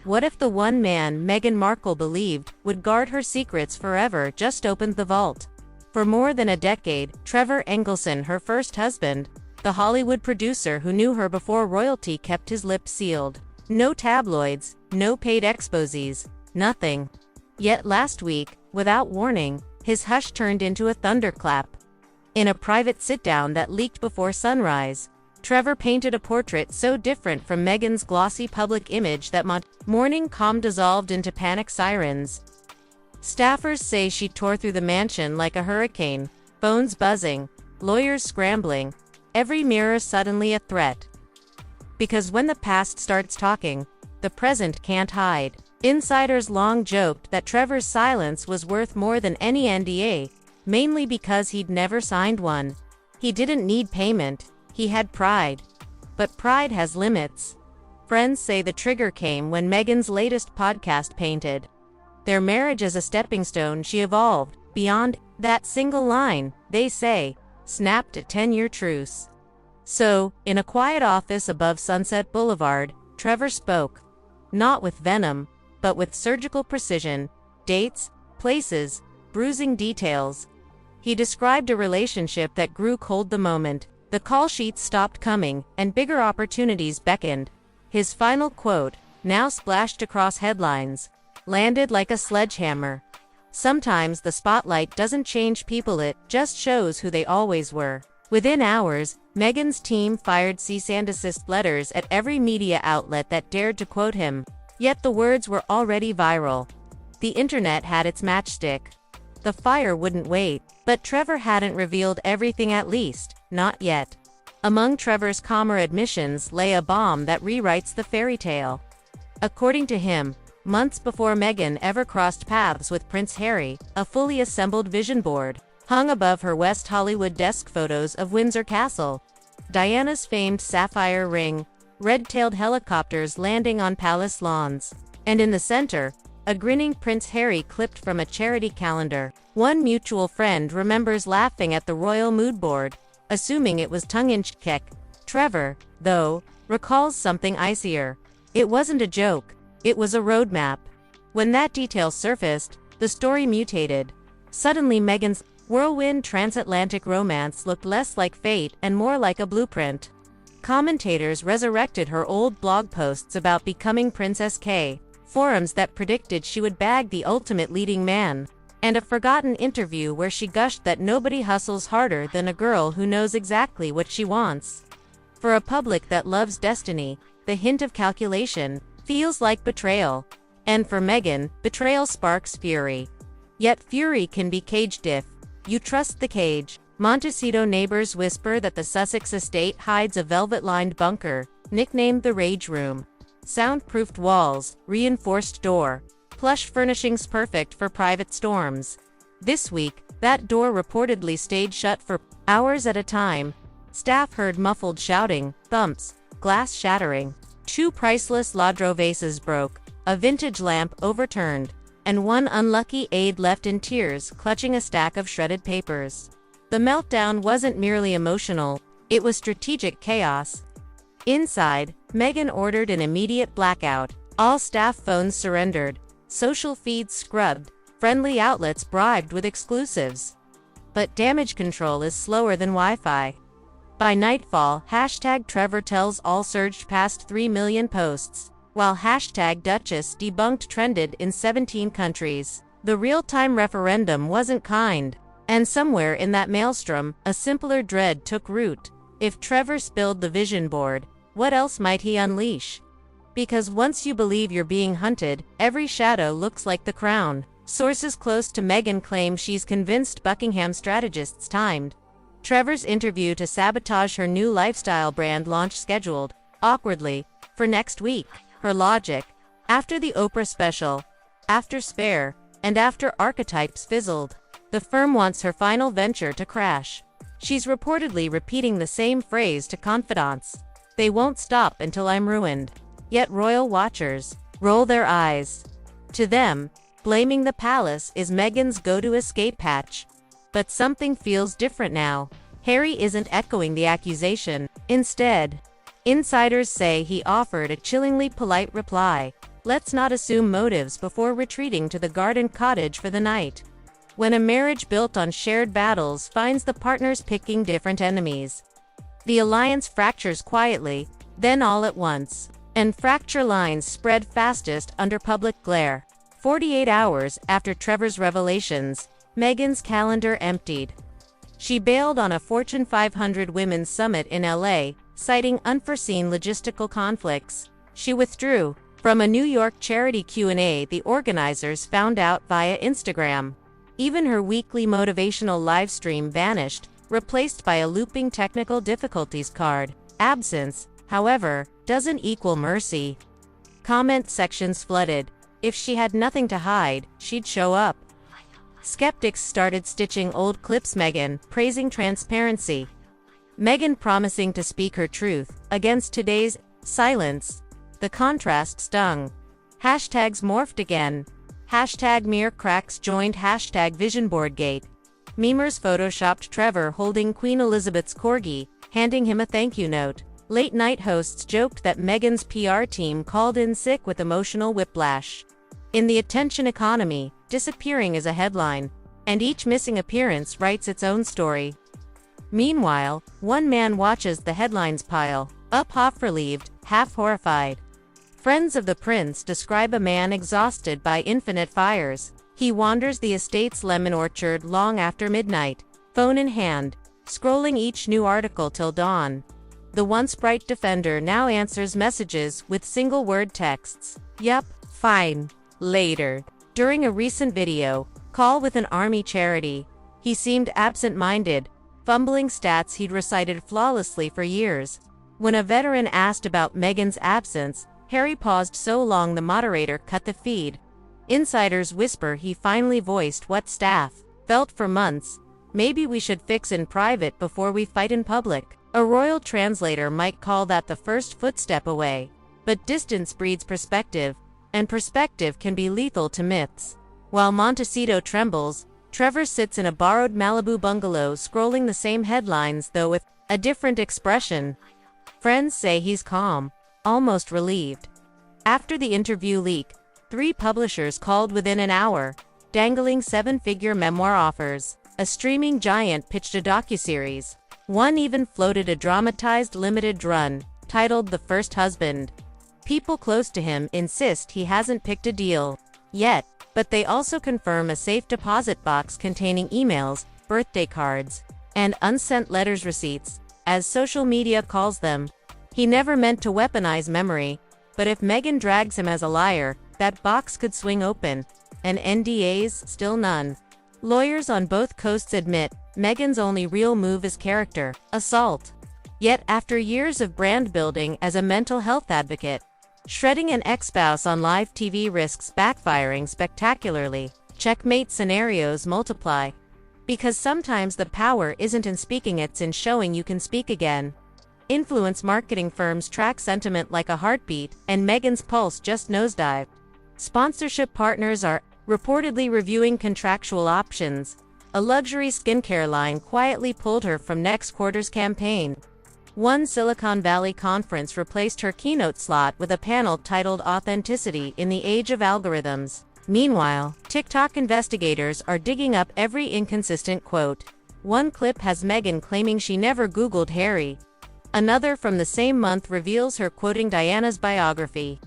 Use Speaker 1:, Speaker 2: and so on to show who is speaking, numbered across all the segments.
Speaker 1: What if the one man Meghan Markle believed would guard her secrets forever just opened the vault? For more than a decade, Trevor Engelson, her first husband, the Hollywood producer who knew her before royalty, kept his lips sealed. No tabloids, no paid exposés, nothing. Yet last week, without warning, his hush turned into a thunderclap. In a private sit-down that leaked before sunrise, Trevor painted a portrait so different from Meghan's glossy public image that morning calm dissolved into panic sirens. Staffers say she tore through the mansion like a hurricane, phones buzzing, lawyers scrambling, every mirror suddenly a threat. Because when the past starts talking, the present can't hide. Insiders long joked that Trevor's silence was worth more than any NDA, mainly because he'd never signed one. He didn't need payment. He had pride. But pride has limits. Friends say the trigger came when Meghan's latest podcast painted their marriage as a stepping stone. She evolved beyond that single line, they say, snapped a 10-year truce. So, in a quiet office above Sunset Boulevard, Trevor spoke. Not with venom, but with surgical precision, dates, places, bruising details. He described a relationship that grew cold the moment the call sheets stopped coming, and bigger opportunities beckoned. His final quote, now splashed across headlines, landed like a sledgehammer. Sometimes the spotlight doesn't change people, it just shows who they always were. Within hours, Meghan's team fired cease and desist letters at every media outlet that dared to quote him. Yet the words were already viral. The internet had its matchstick. The fire wouldn't wait, but Trevor hadn't revealed everything, at least, not yet. Among Trevor's calmer admissions lay a bomb that rewrites the fairy tale. According to him, months before Meghan ever crossed paths with Prince Harry, a fully assembled vision board hung above her West Hollywood desk, photos of Windsor Castle, Diana's famed sapphire ring, red-tailed helicopters landing on palace lawns, and in the center, a grinning Prince Harry clipped from a charity calendar. One mutual friend remembers laughing at the royal mood board, assuming it was tongue-in-cheek. Trevor, though, recalls something icier. It wasn't a joke, it was a roadmap. When that detail surfaced, the story mutated. Suddenly Meghan's whirlwind transatlantic romance looked less like fate and more like a blueprint. Commentators resurrected her old blog posts about becoming Princess K, forums that predicted she would bag the ultimate leading man, and a forgotten interview where she gushed that nobody hustles harder than a girl who knows exactly what she wants. For a public that loves destiny, the hint of calculation feels like betrayal. And for Meghan, betrayal sparks fury. Yet fury can be caged if you trust the cage. Montecito neighbors whisper that the Sussex estate hides a velvet-lined bunker, nicknamed the Rage Room. Soundproofed walls, reinforced door, plush furnishings perfect for private storms. This week, that door reportedly stayed shut for hours at a time. Staff heard muffled shouting, thumps, glass shattering. 2 priceless Ladro vases broke, a vintage lamp overturned, and one unlucky aide left in tears clutching a stack of shredded papers. The meltdown wasn't merely emotional, it was strategic chaos. Inside, Meghan ordered an immediate blackout. All staff phones surrendered, social feeds scrubbed, friendly outlets bribed with exclusives. But damage control is slower than Wi-Fi. By nightfall, #TrevorTellsAll surged past 3 million posts, while #Duchess debunked trended in 17 countries. The real-time referendum wasn't kind. And somewhere in that maelstrom, a simpler dread took root. If Trevor spilled the vision board, what else might he unleash? Because once you believe you're being hunted, every shadow looks like the crown. Sources close to Meghan claim she's convinced Buckingham strategists timed Trevor's interview to sabotage her new lifestyle brand launch scheduled, awkwardly, for next week. Her logic: after the Oprah special, after Spare, and after Archetypes fizzled, the firm wants her final venture to crash. She's reportedly repeating the same phrase to confidants. They won't stop until I'm ruined. Yet royal watchers roll their eyes. To them, blaming the palace is Meghan's go-to escape hatch. But something feels different now. Harry isn't echoing the accusation. Instead, insiders say he offered a chillingly polite reply. Let's not assume motives before retreating to the garden cottage for the night. When a marriage built on shared battles finds the partners picking different enemies, the alliance fractures quietly, then all at once. And fracture lines spread fastest under public glare. 48 hours after Trevor's revelations, Meghan's calendar emptied. She bailed on a Fortune 500 women's summit in LA, citing unforeseen logistical conflicts. She withdrew from a New York charity Q&A the organizers found out via Instagram. Even her weekly motivational livestream vanished, replaced by a looping technical difficulties card. Absence, however, doesn't equal mercy. Comment sections flooded. If she had nothing to hide, she'd show up. Skeptics started stitching old clips. Meghan praising transparency. Meghan promising to speak her truth against today's silence. The contrast stung. Hashtags morphed again. Hashtag mere cracks joined hashtag visionboardgate. Memers photoshopped Trevor holding Queen Elizabeth's corgi, handing him a thank you note. Late-night hosts joked that Meghan's PR team called in sick with emotional whiplash. In the attention economy, disappearing is a headline, and each missing appearance writes its own story. Meanwhile, one man watches the headlines pile up, half relieved, half horrified. Friends of the prince describe a man exhausted by infinite fires. He wanders the estate's lemon orchard long after midnight, phone in hand, scrolling each new article till dawn. The once bright defender now answers messages with single-word texts. Yup, fine. Later. During a recent video call with an army charity, he seemed absent-minded, fumbling stats he'd recited flawlessly for years. When a veteran asked about Meghan's absence, Harry paused so long the moderator cut the feed. Insiders whisper he finally voiced what staff felt for months. Maybe we should fix in private before we fight in public. A royal translator might call that the first footstep away. But distance breeds perspective, and perspective can be lethal to myths. While Montecito trembles, Trevor sits in a borrowed Malibu bungalow scrolling the same headlines though with a different expression. Friends say he's calm, almost relieved. After the interview leak, 3 publishers called within an hour, dangling 7-figure memoir offers. A streaming giant pitched a docuseries. One even floated a dramatized limited run, titled The First Husband. People close to him insist he hasn't picked a deal yet, but they also confirm a safe deposit box containing emails, birthday cards, and unsent letters receipts, as social media calls them. He never meant to weaponize memory, but if Meghan drags him as a liar, that box could swing open, and NDAs still none. Lawyers on both coasts admit Meghan's only real move is character assault. Yet after years of brand building as a mental health advocate, shredding an ex-spouse on live TV risks backfiring spectacularly. Checkmate scenarios multiply. Because sometimes the power isn't in speaking, it's in showing you can speak again. Influence marketing firms track sentiment like a heartbeat, and Meghan's pulse just nosedived. Sponsorship partners are reportedly reviewing contractual options. A luxury skincare line quietly pulled her from next quarter's campaign. One Silicon Valley conference replaced her keynote slot with a panel titled Authenticity in the Age of Algorithms. Meanwhile, TikTok investigators are digging up every inconsistent quote. One clip has Meghan claiming she never Googled Harry. Another from the same month reveals her quoting Diana's biography.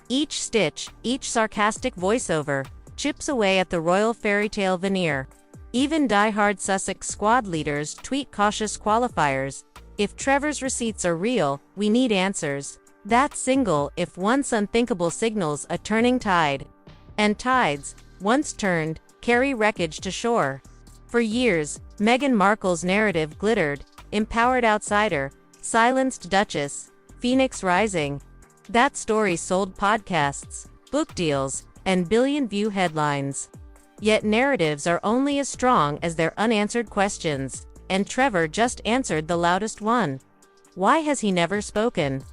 Speaker 1: Each stitch, each sarcastic voiceover, chips away at the royal fairytale veneer. Even die-hard Sussex squad leaders tweet cautious qualifiers. If Trevor's receipts are real, we need answers. That single, if once unthinkable, signals a turning tide. And tides, once turned, carry wreckage to shore. For years, Meghan Markle's narrative glittered: empowered outsider, silenced duchess, phoenix rising. That story sold podcasts, book deals, and billion-view headlines. Yet narratives are only as strong as their unanswered questions. And Trevor just answered the loudest one. Why has he never spoken?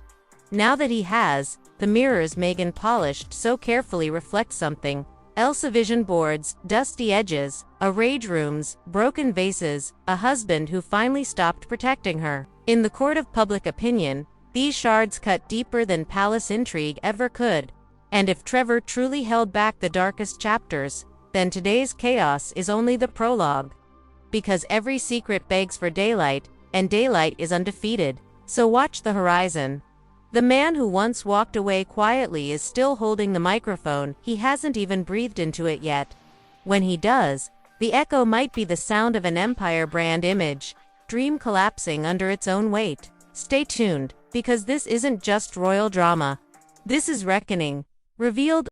Speaker 1: Now that he has, the mirrors Meghan polished so carefully reflect something else: a vision boards, dusty edges, a rage rooms, broken vases, a husband who finally stopped protecting her. In the court of public opinion, these shards cut deeper than palace intrigue ever could. And if Trevor truly held back the darkest chapters, then today's chaos is only the prologue. Because every secret begs for daylight, and daylight is undefeated, so watch the horizon. The man who once walked away quietly is still holding the microphone, he hasn't even breathed into it yet. When he does, the echo might be the sound of an Empire brand image, dream collapsing under its own weight. Stay tuned, because this isn't just royal drama. This is reckoning, revealed